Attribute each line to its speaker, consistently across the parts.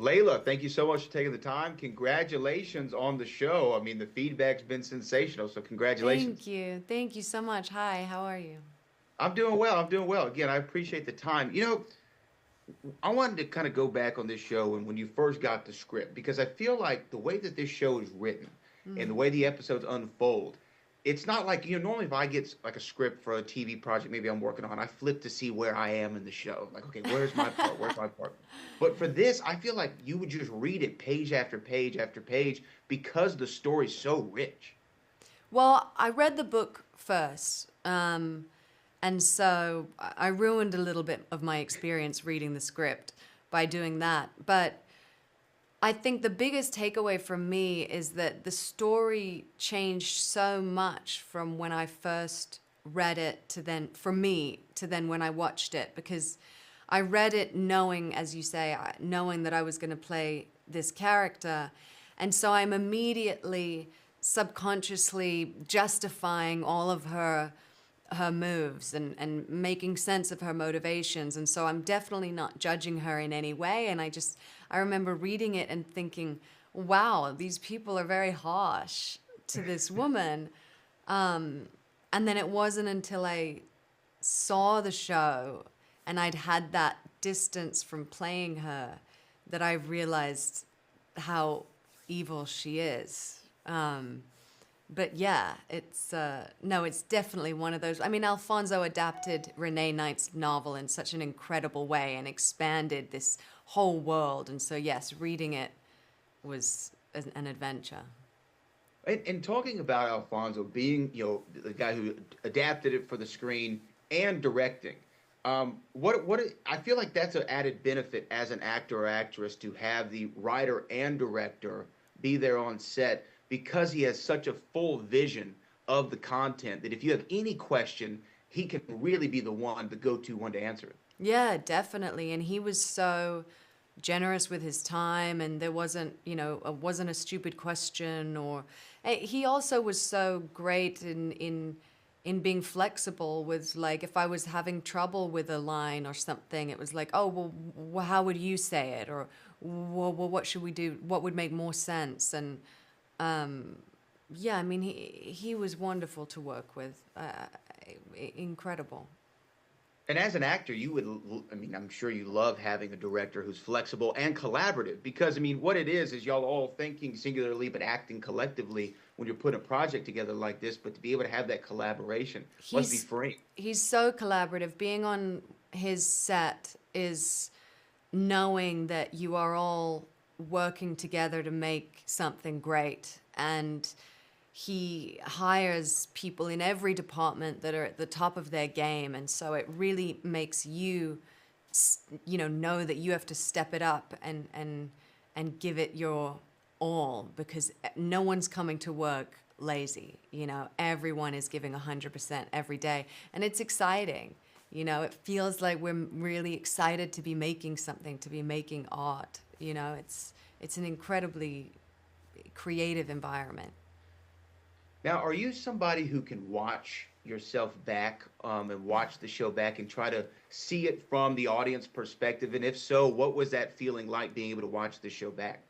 Speaker 1: Leila, thank you so much for taking the time. Congratulations on the show. I mean, the feedback's been sensational, so
Speaker 2: Thank
Speaker 1: congratulations.
Speaker 2: you. Thank you so much. Hi, how are you?
Speaker 1: I'm doing well. I'm doing well. Again, I appreciate the time. I wanted to kind of go back on this show and when you first got the script, because I feel like the way that this show is written and the
Speaker 2: Mm.
Speaker 1: way the episodes unfold, it's not like, normally if I get like a script for a TV project maybe I'm working on, I flip to see where I am in the show. Like, okay, where's my part? Where's my part? But for this, I feel like you would just read it page after page after page because the story's so rich.
Speaker 2: Well, I read the book first, and so I ruined a little bit of my experience reading the script by doing that. But I think the biggest takeaway from me is that the story changed so much from when I first read it to then, for me, to then when I watched it, because I read it knowing, as you say, knowing that I was going to play this character. And so I'm immediately subconsciously justifying all of her moves and making sense of her motivations. And so I'm definitely not judging her in any way. And I remember reading it and thinking, wow, these people are very harsh to this woman. And then it wasn't until I saw the show and I'd had that distance from playing her that I realized how evil she is. But yeah, it's no, it's definitely one of those. I mean, Alfonso adapted Renee Knight's novel in such an incredible way and expanded this whole world. And so, yes, reading it was an adventure.
Speaker 1: And talking about Alfonso being, the guy who adapted it for the screen and directing, I feel like that's an added benefit as an actor or actress to have the writer and director be there on set because he has such a full vision of the content that if you have any question, he can really be the one, the go-to one to answer it.
Speaker 2: Yeah, definitely. And he was so generous with his time, and there wasn't, wasn't a stupid question, or he also was so great in being flexible with, like, if I was having trouble with a line or something, it was like, oh, well, how would you say it? Or, well, what should we do? What would make more sense? And yeah, I mean, he was wonderful to work with. Incredible.
Speaker 1: And as an actor, I mean, I'm sure you love having a director who's flexible and collaborative because, I mean, what it is y'all all thinking singularly but acting collectively when you're putting a project together like this. But to be able to have that collaboration must be
Speaker 2: He's
Speaker 1: freeing.
Speaker 2: he's so collaborative. Being on his set is knowing that you are all working together to make something great. And he hires people in every department that are at the top of their game. And so it really makes you, know that you have to step it up and give it your all, because no one's coming to work lazy. Everyone is giving 100% every day. And it's exciting. It feels like we're really excited to be making something, to be making art. It's an incredibly creative environment.
Speaker 1: Now, are you somebody who can watch yourself back and watch the show back and try to see it from the audience perspective? And if so, what was that feeling like being able to watch the show back?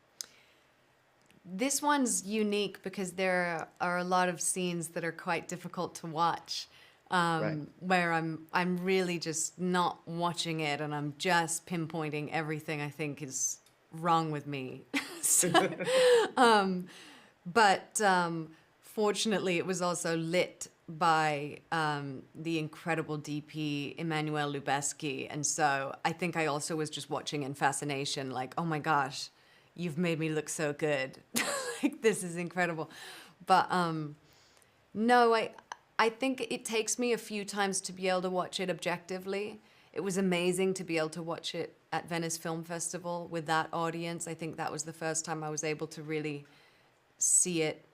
Speaker 2: This one's unique because there are a lot of scenes that are quite difficult to watch,
Speaker 1: Right.
Speaker 2: where I'm really just not watching it and I'm just pinpointing everything I think is wrong with me. So, but fortunately, it was also lit by the incredible DP Emmanuel Lubezki, and so I think I also was just watching in fascination, like, oh my gosh, you've made me look so good. Like, this is incredible. But no, I think it takes me a few times to be able to watch it objectively. It was amazing to be able to watch it at Venice Film Festival with that audience. I think that was the first time I was able to really see it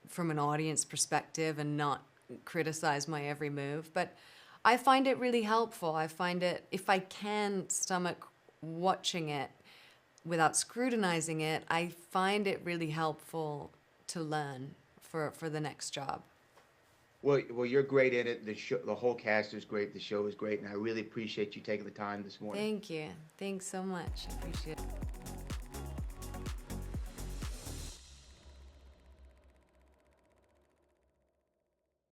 Speaker 2: from an audience perspective and not criticize my every move. But I find it really helpful. I find it, if I can stomach watching it without scrutinizing it, I find it really helpful to learn for the next job.
Speaker 1: Well, you're great in it. The whole cast is great. The show is great, and I really appreciate you taking the time this morning.
Speaker 2: Thank you. Thanks so much. I appreciate it.